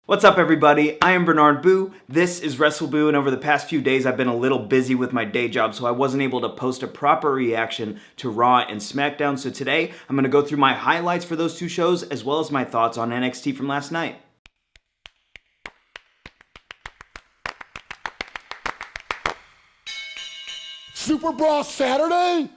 What's up, everybody? I am Bernard Boo. This is WrestleBoo, and over the past few days I've been a little busy with my day job, so I wasn't able to post a proper reaction to Raw and Smackdown. So today I'm going to go through my highlights for those two shows, as well as my thoughts on NXT from last night. Super Brawl Saturday?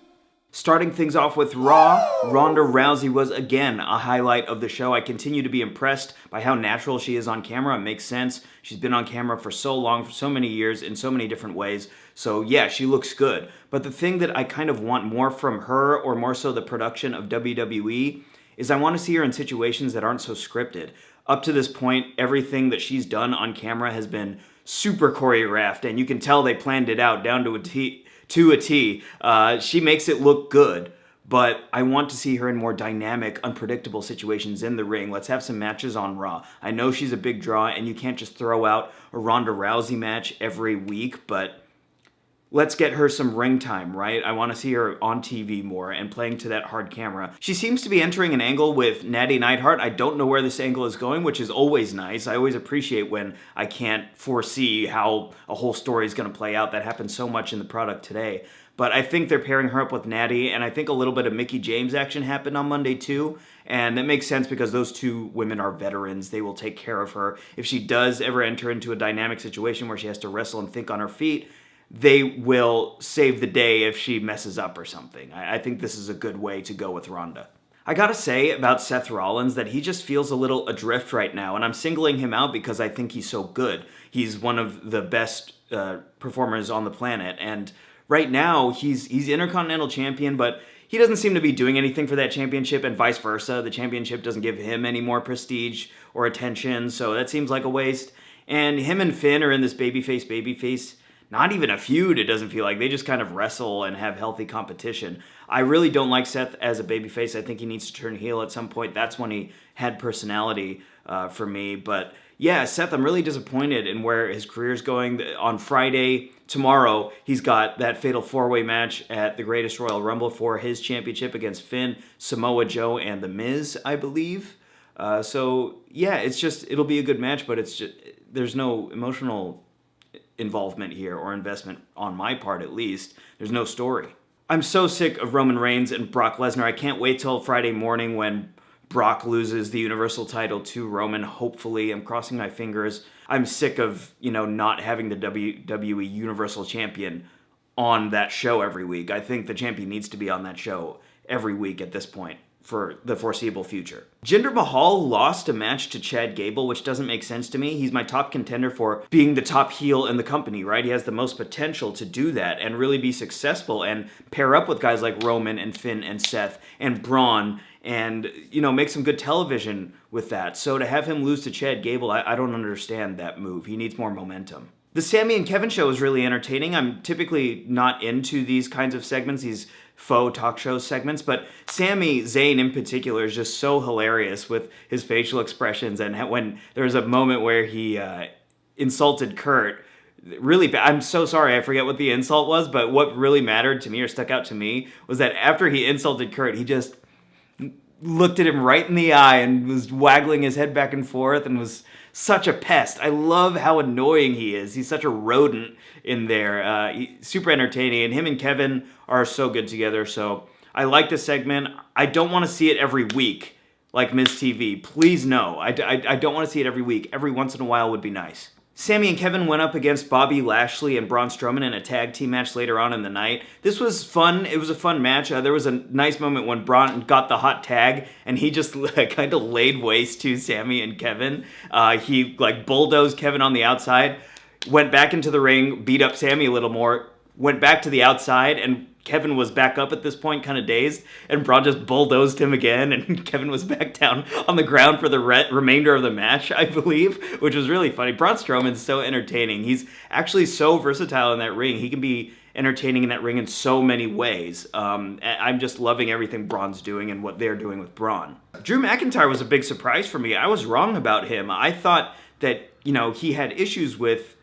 Starting things off with Raw, Ronda Rousey was again a highlight of the show. I continue to be impressed by how natural she is on camera. It makes sense. She's been on camera for so long, for so many years, in so many different ways. So yeah, she looks good. But the thing that I kind of want more from her, or more so the production of WWE, is I want to see her in situations that aren't so scripted. Up to this point, everything that she's done on camera has been super choreographed, and you can tell they planned it out down to a T. She makes it look good, but I want to see her in more dynamic, unpredictable situations in the ring. Let's have some matches on Raw. I know she's a big draw, and you can't just throw out a Ronda Rousey match every week, but let's get her some ring time, right? I want to see her on TV more and playing to that hard camera. She seems to be entering an angle with Natty Neidhart. I don't know where this angle is going, which is always nice. I always appreciate when I can't foresee how a whole story is going to play out. That happens so much in the product today. But I think they're pairing her up with Natty, and I think a little bit of Mickie James action happened on Monday too. And that makes sense because those two women are veterans. They will take care of her. If she does ever enter into a dynamic situation where she has to wrestle and think on her feet, they will save the day if she messes up or something. I think this is a good way to go with Ronda. I gotta say about Seth Rollins that he just feels a little adrift right now, and I'm singling him out because I think he's so good. He's one of the best performers on the planet, and right now he's Intercontinental Champion, but he doesn't seem to be doing anything for that championship, and vice versa. The championship doesn't give him any more prestige or attention, so that seems like a waste. And him and Finn are in this babyface, not even a feud, it doesn't feel like. They just kind of wrestle and have healthy competition. I really don't like Seth as a babyface. I think he needs to turn heel at some point. That's when he had personality for me. But yeah, Seth, I'm really disappointed in where his career's going. On Friday, tomorrow, he's got that fatal four-way match at the Greatest Royal Rumble for his championship against Finn, Samoa Joe, and The Miz, I believe. So yeah, it'll be a good match, but there's no emotional involvement here, or investment on my part at least. There's no story. I'm so sick of Roman Reigns and Brock Lesnar. I can't wait till Friday morning when Brock loses the Universal title to Roman, hopefully. I'm crossing my fingers. I'm sick of, not having the WWE Universal Champion on that show every week. I think the champion needs to be on that show every week at this point for the foreseeable future. Jinder Mahal lost a match to Chad Gable, which doesn't make sense to me. He's my top contender for being the top heel in the company, right? He has the most potential to do that and really be successful and pair up with guys like Roman and Finn and Seth and Braun and, make some good television with that. So to have him lose to Chad Gable, I don't understand that move. He needs more momentum. The Sami and Kevin show is really entertaining. I'm typically not into these kinds of segments, these faux talk show segments, but Sami Zayn in particular is just so hilarious with his facial expressions, and when there was a moment where he insulted Kurt, really bad. I'm so sorry, I forget what the insult was, but what really mattered to me or stuck out to me was that after he insulted Kurt, he just looked at him right in the eye and was waggling his head back and forth and was such a pest. I love how annoying he is. He's such a rodent in there. Super entertaining, and him and Kevin are so good together, so I like this segment. I don't want to see it every week like Miz TV. Please no. I don't want to see it every week. Every once in a while would be nice. Sami and Kevin went up against Bobby Lashley and Braun Strowman in a tag team match later on in the night. This was fun. It was a fun match. There was a nice moment when Braun got the hot tag and he just kind of laid waste to Sami and Kevin. He bulldozed Kevin on the outside, went back into the ring, beat up Sami a little more, went back to the outside, and Kevin was back up at this point, kind of dazed, and Braun just bulldozed him again, and Kevin was back down on the ground for the remainder of the match, I believe, which was really funny. Braun Strowman's so entertaining. He's actually so versatile in that ring. He can be entertaining in that ring in so many ways. I'm just loving everything Braun's doing and what they're doing with Braun. Drew McIntyre was a big surprise for me. I was wrong about him. I thought that, he had issues with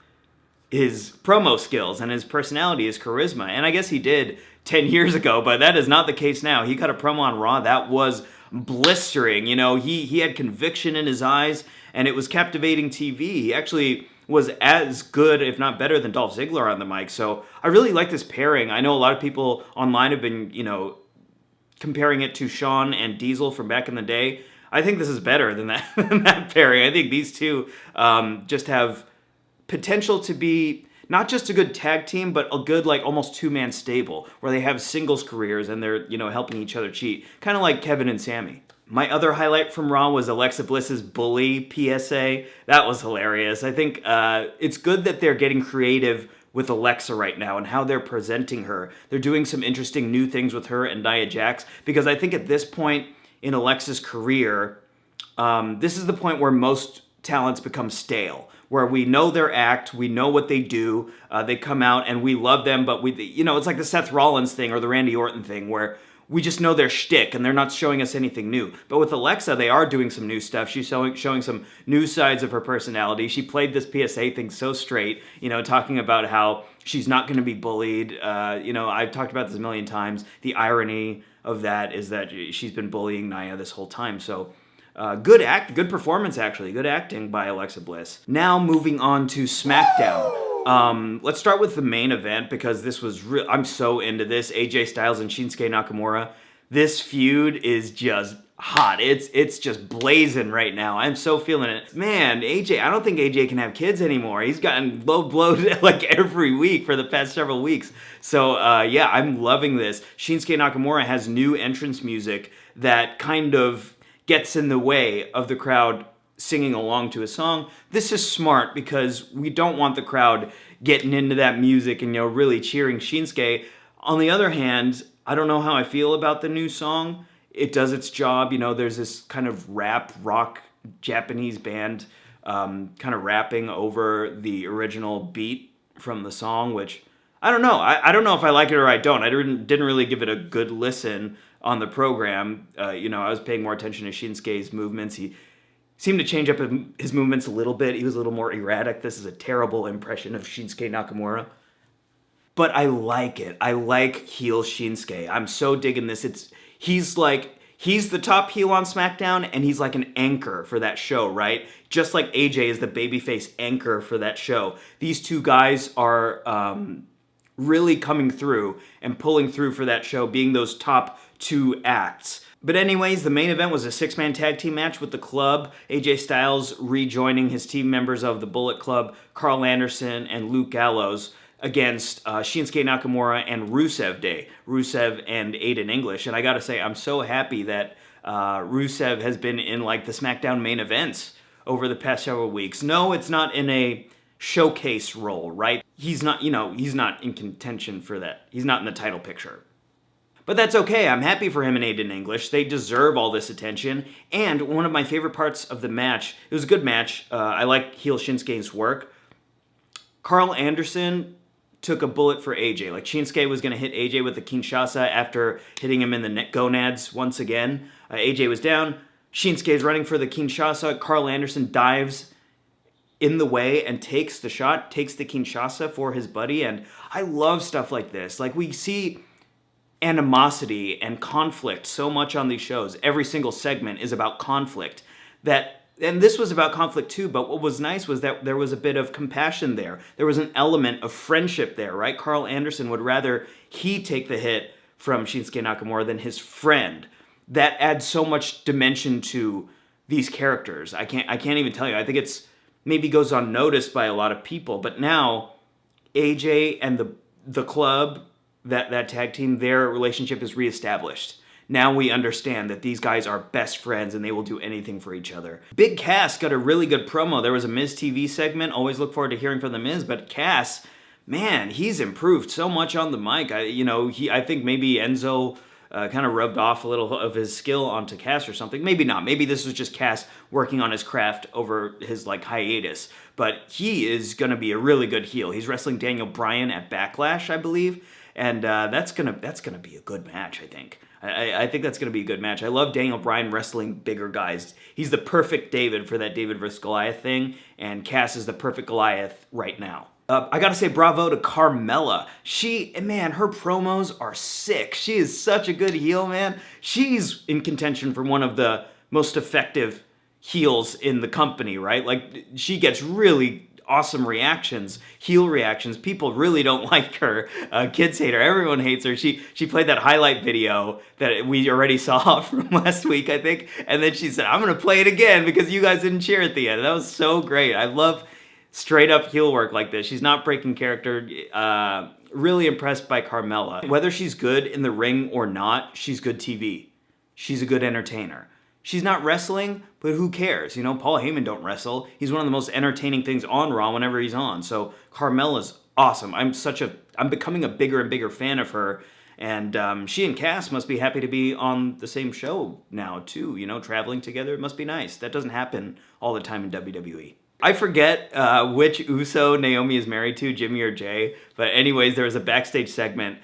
his promo skills and his personality, his charisma, and I guess he did 10 years ago, but that is not the case now. He cut a promo on Raw that was blistering. He had conviction in his eyes, and it was captivating TV. He actually was as good, if not better, than Dolph Ziggler on the mic. So I really like this pairing. I know a lot of people online have been, comparing it to Shawn and Diesel from back in the day. I think this is better than that, than that pairing. I think these two just have potential to be not just a good tag team, but a good, like, almost two-man stable where they have singles careers and they're, helping each other cheat. Kind of like Kevin and Sammy. My other highlight from Raw was Alexa Bliss's bully PSA. That was hilarious. I think it's good that they're getting creative with Alexa right now and how they're presenting her. They're doing some interesting new things with her and Nia Jax, because I think at this point in Alexa's career, this is the point where most talents become stale, where we know their act, we know what they do, they come out and we love them, but it's like the Seth Rollins thing or the Randy Orton thing where we just know their shtick and they're not showing us anything new. But with Alexa, they are doing some new stuff. She's showing some new sides of her personality. She played this PSA thing so straight, talking about how she's not going to be bullied. I've talked about this a million times. The irony of that is that she's been bullying Nia this whole time. So good performance, actually. Good acting by Alexa Bliss. Now moving on to Smackdown. Let's start with the main event, because this was I'm so into this. AJ Styles and Shinsuke Nakamura. This feud is just hot. It's just blazing right now. I'm so feeling it. Man, AJ, I don't think AJ can have kids anymore. He's gotten low blowed like every week for the past several weeks. So I'm loving this. Shinsuke Nakamura has new entrance music that kind of gets in the way of the crowd singing along to a song. This is smart because we don't want the crowd getting into that music and really cheering Shinsuke. On the other hand, I don't know how I feel about the new song. It does its job. There's this kind of rap rock Japanese band kind of rapping over the original beat from the song, which I don't know. I don't know if I like it or I don't. I didn't really give it a good listen on the program. I was paying more attention to Shinsuke's movements. He seemed to change up his movements a little bit. He was a little more erratic. This is a terrible impression of Shinsuke Nakamura. But I like it. I like heel Shinsuke. I'm so digging this. He's the top heel on SmackDown, and he's like an anchor for that show, right? Just like AJ is the babyface anchor for that show. These two guys are really coming through and pulling through for that show, being those top two acts. But anyways, the main event was a 6-man tag team match with the Club. AJ Styles rejoining his team members of the Bullet Club, Carl Anderson and Luke Gallows, against Shinsuke Nakamura and Rusev Day. Rusev and Aiden English. And I gotta say, I'm so happy that Rusev has been in like the SmackDown main events over the past several weeks. No, it's not in a showcase role, right? He's not in contention for that. He's not in the title picture. But that's okay. I'm happy for him and Aiden English. They deserve all this attention. And one of my favorite parts of the match, it was a good match. I like heel Shinsuke's work. Carl Anderson took a bullet for AJ. Like, Shinsuke was going to hit AJ with the Kinshasa after hitting him in the gonads once again. AJ was down. Shinsuke is running for the Kinshasa. Carl Anderson dives in the way and takes the shot, takes the Kinshasa for his buddy. And I love stuff like this. Like, we see animosity and conflict so much on these shows. Every single segment is about conflict. And this was about conflict too, but what was nice was that there was a bit of compassion there. There was an element of friendship there, right? Carl Anderson would rather he take the hit from Shinsuke Nakamura than his friend. That adds so much dimension to these characters. I can't even tell you. I think it's maybe goes unnoticed by a lot of people, but now AJ and the Club, that tag team, their relationship is reestablished. Now we understand that these guys are best friends and they will do anything for each other. Big Cass got a really good promo. There was a Miz TV segment. Always look forward to hearing from the Miz, but Cass, man, he's improved so much on the mic. I think maybe Enzo kind of rubbed off a little of his skill onto Cass or something. Maybe not. Maybe this was just Cass working on his craft over his hiatus. But he is going to be a really good heel. He's wrestling Daniel Bryan at Backlash, I believe. And that's gonna be a good match, I think. I think that's gonna be a good match. I love Daniel Bryan wrestling bigger guys. He's the perfect David for that David vs. Goliath thing, and Cass is the perfect Goliath right now. I gotta say bravo to Carmella. Her promos are sick. She is such a good heel, man. She's in contention for one of the most effective heels in the company, right? Like, she gets really awesome reactions, heel reactions. People really don't like her. Kids hate her. Everyone hates her. She played that highlight video that we already saw from last week, I think, and then she said, "I'm gonna play it again because you guys didn't cheer at the end." That was so great. I love straight up heel work like this. She's not breaking character. Really impressed by Carmella. Whether she's good in the ring or not, she's good TV. She's a good entertainer. She's not wrestling, but who cares? You know, Paul Heyman don't wrestle. He's one of the most entertaining things on Raw whenever he's on. So Carmella's awesome. I'm becoming a bigger and bigger fan of her. And she and Cass must be happy to be on the same show now too. You know, traveling together, it must be nice. That doesn't happen all the time in WWE. I forget which Uso Naomi is married to, Jimmy or Jay. But anyways, there was a backstage segment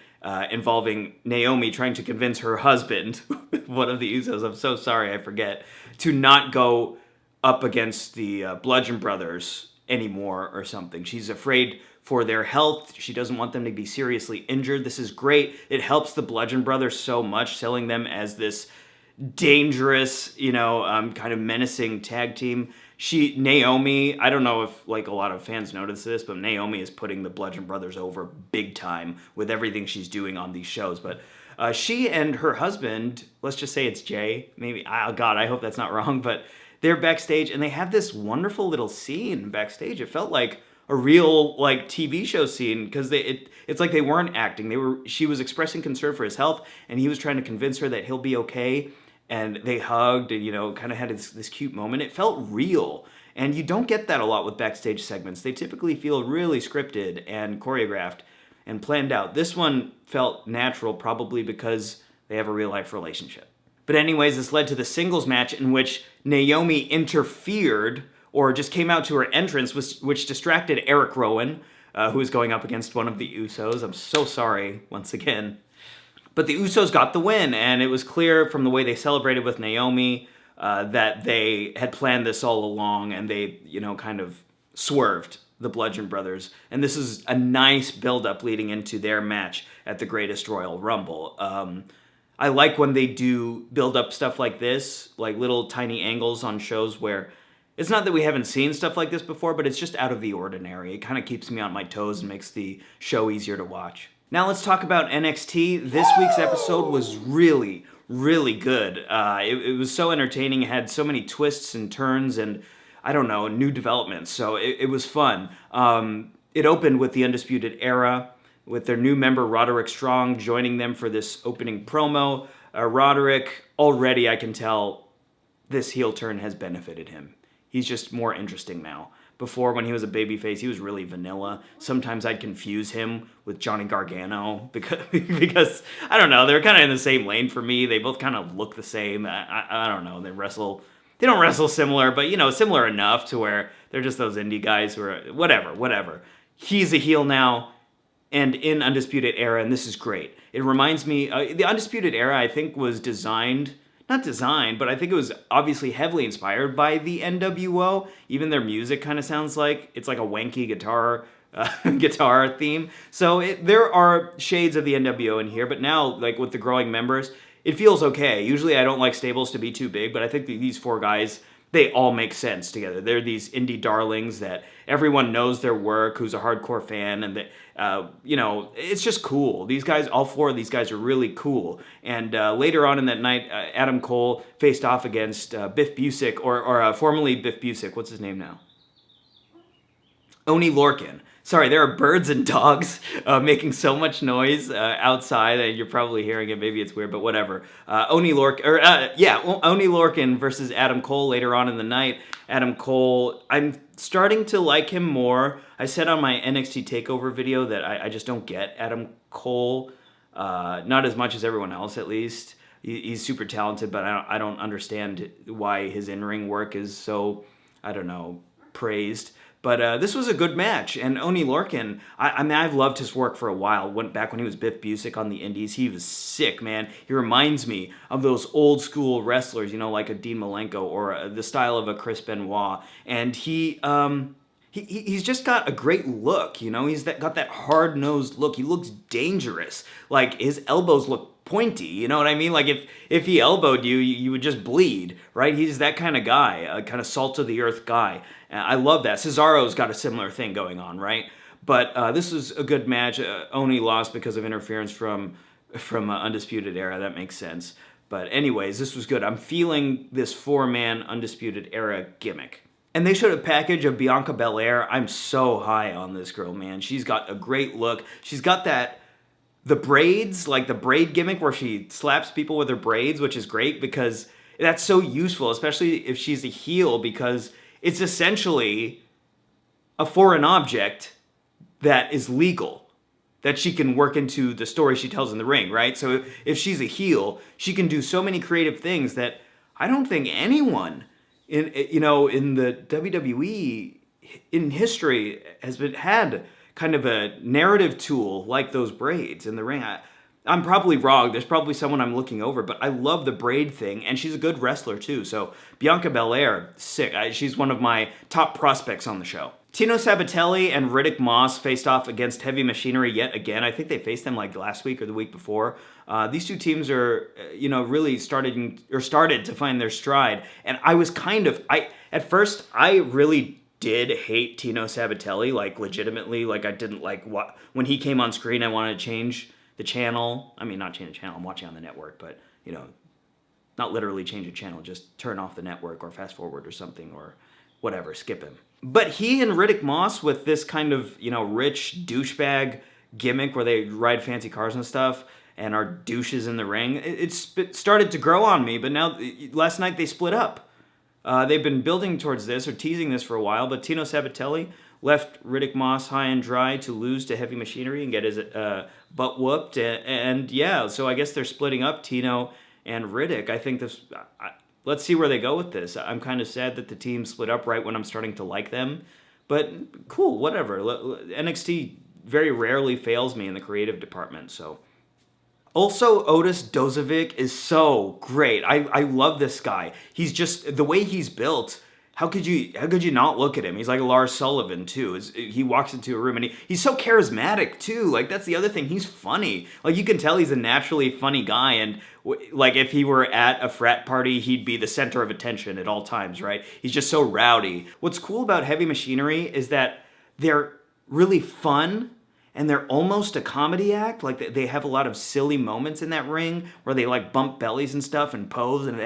involving Naomi trying to convince her husband, one of the Usos, I'm so sorry, I forget, to not go up against the Bludgeon Brothers anymore or something. She's afraid for their health. She doesn't want them to be seriously injured. This is great. It helps the Bludgeon Brothers so much, selling them as this dangerous, kind of menacing tag team. Naomi, I don't know if like a lot of fans notice this, but Naomi is putting the Bludgeon Brothers over big time with everything she's doing on these shows. But she and her husband, let's just say it's Jay, maybe, oh God, I hope that's not wrong, but they're backstage and they have this wonderful little scene backstage. It felt like a real like TV show scene because it's like they weren't acting. She was expressing concern for his health and he was trying to convince her that he'll be okay. And they hugged and, kind of had this cute moment. It felt real. And you don't get that a lot with backstage segments. They typically feel really scripted and choreographed and planned out. This one felt natural, probably because they have a real-life relationship. But anyways, this led to the singles match in which Naomi interfered or just came out to her entrance, which distracted Eric Rowan, who was going up against one of the Usos. I'm so sorry, once again. But the Usos got the win, and it was clear from the way they celebrated with Naomi that they had planned this all along, and they, kind of swerved the Bludgeon Brothers. And this is a nice build-up leading into their match at the Greatest Royal Rumble. I like when they do build-up stuff like this, like little tiny angles on shows where it's not that we haven't seen stuff like this before, but it's just out of the ordinary. It kind of keeps me on my toes and makes the show easier to watch. Now let's talk about NXT. This week's episode was really, really good. It was so entertaining. It had so many twists and turns and, I don't know, new developments. So it was fun. It opened with the Undisputed Era, with their new member Roderick Strong joining them for this opening promo. Roderick, already I can tell this heel turn has benefited him. He's just more interesting now. Before, when he was a babyface, he was really vanilla. Sometimes I'd confuse him with Johnny Gargano because I don't know, they're kind of in the same lane for me. They both kind of look the same. I don't know. They don't wrestle similar, but similar enough to where they're just those indie guys who are whatever. He's a heel now and in Undisputed Era, and this is great. It reminds me, the Undisputed Era, I think, was not designed, but I think it was obviously heavily inspired by the NWO. Even their music kind of sounds like it's like a wanky guitar theme. So there are shades of the NWO in here, but now, like with the growing members, it feels okay. Usually I don't like stables to be too big, but I think these four guys, they all make sense together. They're these indie darlings that everyone knows their work, who's a hardcore fan, and it's just cool. These guys, all four of these guys are really cool. And later on in that night, Adam Cole faced off against Biff Busick, or formerly Biff Busick. What's his name now? Oney Lorcan. Sorry, there are birds and dogs making so much noise outside, and you're probably hearing it. Maybe it's weird, but whatever. Oney Lorcan versus Adam Cole later on in the night. Adam Cole, I'm starting to like him more. I said on my NXT TakeOver video that I just don't get Adam Cole, not as much as everyone else at least. He's super talented, but I don't understand why his in-ring work is so, praised. But this was a good match, and Oney Lorcan, I've loved his work for a while. Went back when he was Biff Busick on the Indies. He was sick, man. He reminds me of those old school wrestlers, like a Dean Malenko or the style of a Chris Benoit. And he's just got a great look, He's got that hard-nosed look. He looks dangerous. Like, his elbows look pointy. You know what I mean? Like if he elbowed you, you would just bleed, right? He's that kind of guy, a kind of salt of the earth guy. I love that. Cesaro's got a similar thing going on, right? But this was a good match. Oni lost because of interference from Undisputed Era. That makes sense. But anyways, this was good. I'm feeling this 4-man Undisputed Era gimmick. And they showed a package of Bianca Belair. I'm so high on this girl, man. She's got a great look. She's got the braids, like the braid gimmick where she slaps people with her braids, which is great because that's so useful, especially if she's a heel, because it's essentially a foreign object that is legal, that she can work into the story she tells in the ring, right? So if she's a heel, she can do so many creative things that I don't think anyone in the WWE in history has had kind of a narrative tool like those braids in the ring. I'm probably wrong. There's probably someone I'm looking over, but I love the braid thing, and she's a good wrestler too. So Bianca Belair, sick. She's one of my top prospects on the show. Tino Sabbatelli and Riddick Moss faced off against Heavy Machinery yet again. I think they faced them like last week or the week before. These two teams are, really started to find their stride. And I was at first, I really did hate Tino Sabbatelli, like legitimately. Like I didn't like when he came on screen, I wanted to change the channel. I mean, not change the channel, I'm watching on the network, but, not literally change the channel, just turn off the network or fast forward or something or whatever, skip him. But he and Riddick Moss with this kind of, rich douchebag gimmick where they ride fancy cars and stuff and are douches in the ring, it started to grow on me, but now, last night they split up. They've been building towards this or teasing this for a while, but Tino Sabbatelli left Riddick Moss high and dry to lose to Heavy Machinery and get his butt whooped. And yeah, so I guess they're splitting up, Tino and Riddick. I think this... let's see where they go with this. I'm kind of sad that the team split up right when I'm starting to like them. But cool, whatever. NXT very rarely fails me in the creative department, so... Also, Otis Dozovic is so great. I love this guy. He's just, the way he's built, how could you not look at him? He's like Lars Sullivan, too. He walks into a room, and he's so charismatic, too. Like, that's the other thing. He's funny. Like, you can tell he's a naturally funny guy, and, like, if he were at a frat party, he'd be the center of attention at all times, right? He's just so rowdy. What's cool about Heavy Machinery is that they're really fun, and they're almost a comedy act. Like, they have a lot of silly moments in that ring where they, like, bump bellies and stuff and pose and,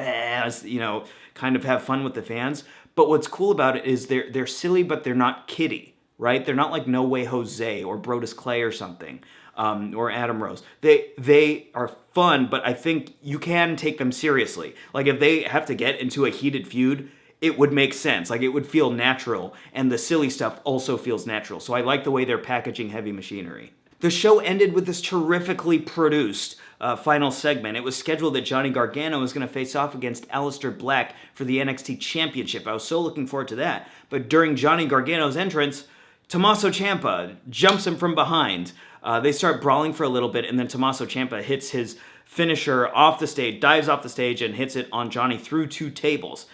kind of have fun with the fans. But what's cool about it is they're silly, but they're not kiddie, right? They're not like No Way Jose or Brodus Clay or something, or Adam Rose. They are fun, but I think you can take them seriously. Like, if they have to get into a heated feud, it would make sense. Like, it would feel natural, and the silly stuff also feels natural. So I like the way they're packaging Heavy Machinery. The show ended with this terrifically produced final segment. It was scheduled that Johnny Gargano was going to face off against Aleister Black for the NXT Championship. I was so looking forward to that. But during Johnny Gargano's entrance, Tommaso Ciampa jumps him from behind. They start brawling for a little bit, and then Tommaso Ciampa hits his finisher off the stage, dives off the stage, and hits it on Johnny through 2 tables.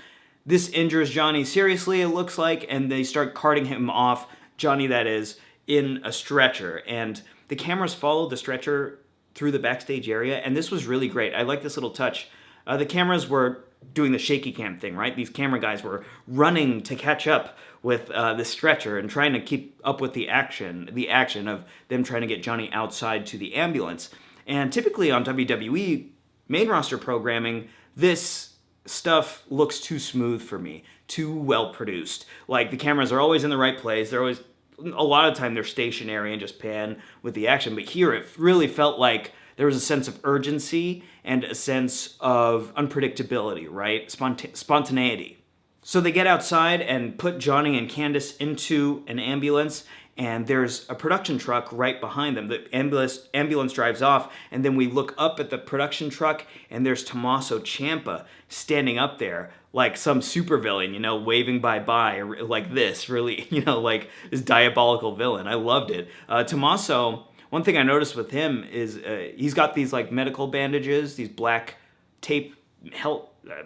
This injures Johnny seriously, it looks like, and they start carting him off, Johnny that is, in a stretcher. And the cameras followed the stretcher through the backstage area, and this was really great. I like this little touch. The cameras were doing the shaky cam thing, right? These camera guys were running to catch up with the stretcher and trying to keep up with the action of them trying to get Johnny outside to the ambulance. And typically on WWE main roster programming, this stuff looks too smooth for me, too well produced. Like, the cameras are always in the right place. They're always, a lot of time they're stationary and just pan with the action. But here it really felt like there was a sense of urgency and a sense of unpredictability, right? Spontaneity. So they get outside and put Johnny and Candice into an ambulance, and there's a production truck right behind them. The ambulance drives off, and then we look up at the production truck, and there's Tommaso Ciampa standing up there like some supervillain, waving bye-bye, like this, really, like this diabolical villain. I loved it. Tommaso, one thing I noticed with him is he's got these like medical bandages, these black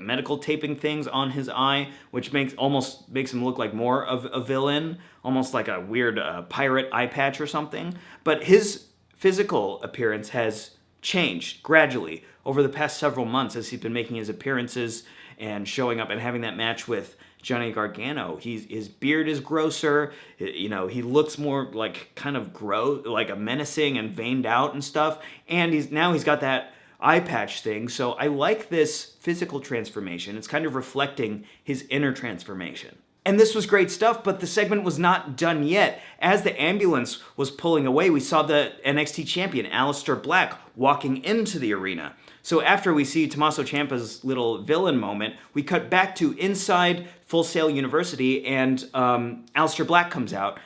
medical taping things on his eye, which almost makes him look like more of a villain, almost like a weird pirate eye patch or something. But his physical appearance has changed gradually over the past several months as he's been making his appearances and showing up and having that match with Johnny Gargano. His beard is grosser. He looks more like kind of like a menacing and veined out and stuff. And he's got that eye patch thing. So I like this physical transformation. It's kind of reflecting his inner transformation. And this was great stuff, but the segment was not done yet. As the ambulance was pulling away, we saw the NXT champion, Aleister Black, walking into the arena. So after we see Tommaso Ciampa's little villain moment, we cut back to inside Full Sail University, and Aleister Black comes out.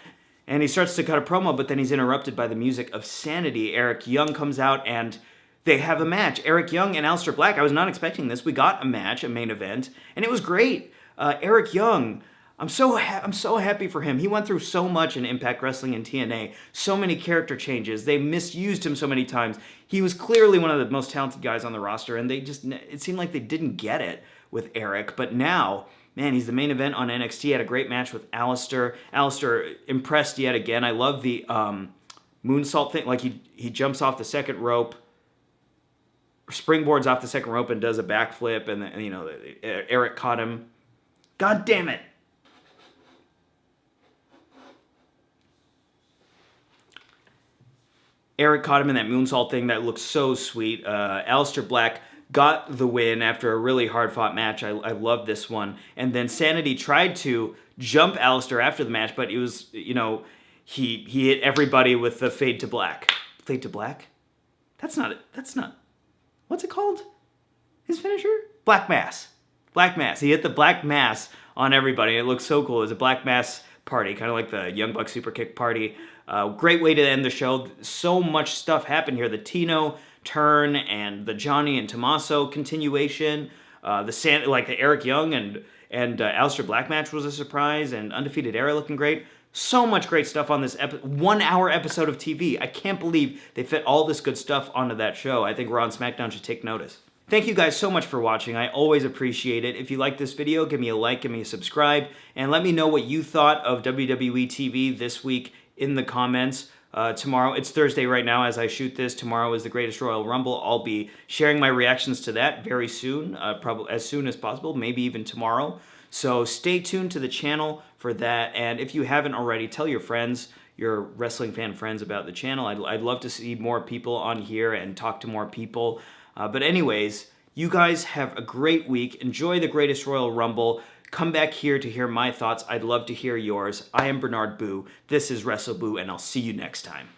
And he starts to cut a promo, but then he's interrupted by the music of Sanity. Eric Young comes out, and they have a match. Eric Young and Aleister Black, I was not expecting this. We got a match, a main event, and it was great. Eric Young, I'm so happy for him. He went through so much in Impact Wrestling and TNA, so many character changes. They misused him so many times. He was clearly one of the most talented guys on the roster, and it seemed like they didn't get it with Eric. But now, man, he's the main event on NXT. He had a great match with Aleister. Aleister impressed yet again. I love the moonsault thing. Like he jumps off the second rope, springboards off the second rope, and does a backflip, and Eric caught him. God damn it! Eric caught him in that moonsault thing that looked so sweet. Aleister Black got the win after a really hard-fought match. I loved this one. And then Sanity tried to jump Aleister after the match, but it was, he hit everybody with the fade to black. Fade to black? That's not. What's it called? His finisher? Black Mass. Black Mass. He hit the Black Mass on everybody. It looked so cool. It was a Black Mass party, kind of like the Young Bucks Super Kick party. Great way to end the show. So much stuff happened here. The Tino turn and the Johnny and Tommaso continuation. The Eric Young and Aleister Black match was a surprise, and Undefeated Era looking great. So much great stuff on this 1 hour episode of TV. I can't believe they fit all this good stuff onto that show. I think Raw and SmackDown should take notice. Thank you guys so much for watching. I always appreciate it. If you like this video, give me a like, give me a subscribe, and let me know what you thought of WWE TV this week in the comments. Tomorrow, it's Thursday right now as I shoot this. Tomorrow is the Greatest Royal Rumble. I'll be sharing my reactions to that very soon, probably as soon as possible, maybe even tomorrow. So stay tuned to the channel for that. And if you haven't already, tell your friends, your wrestling fan friends about the channel. I'd love to see more people on here and talk to more people. But anyways, you guys have a great week. Enjoy the Greatest Royal Rumble. Come back here to hear my thoughts. I'd love to hear yours. I am Bernard Boo. This is WrestleBoo, and I'll see you next time.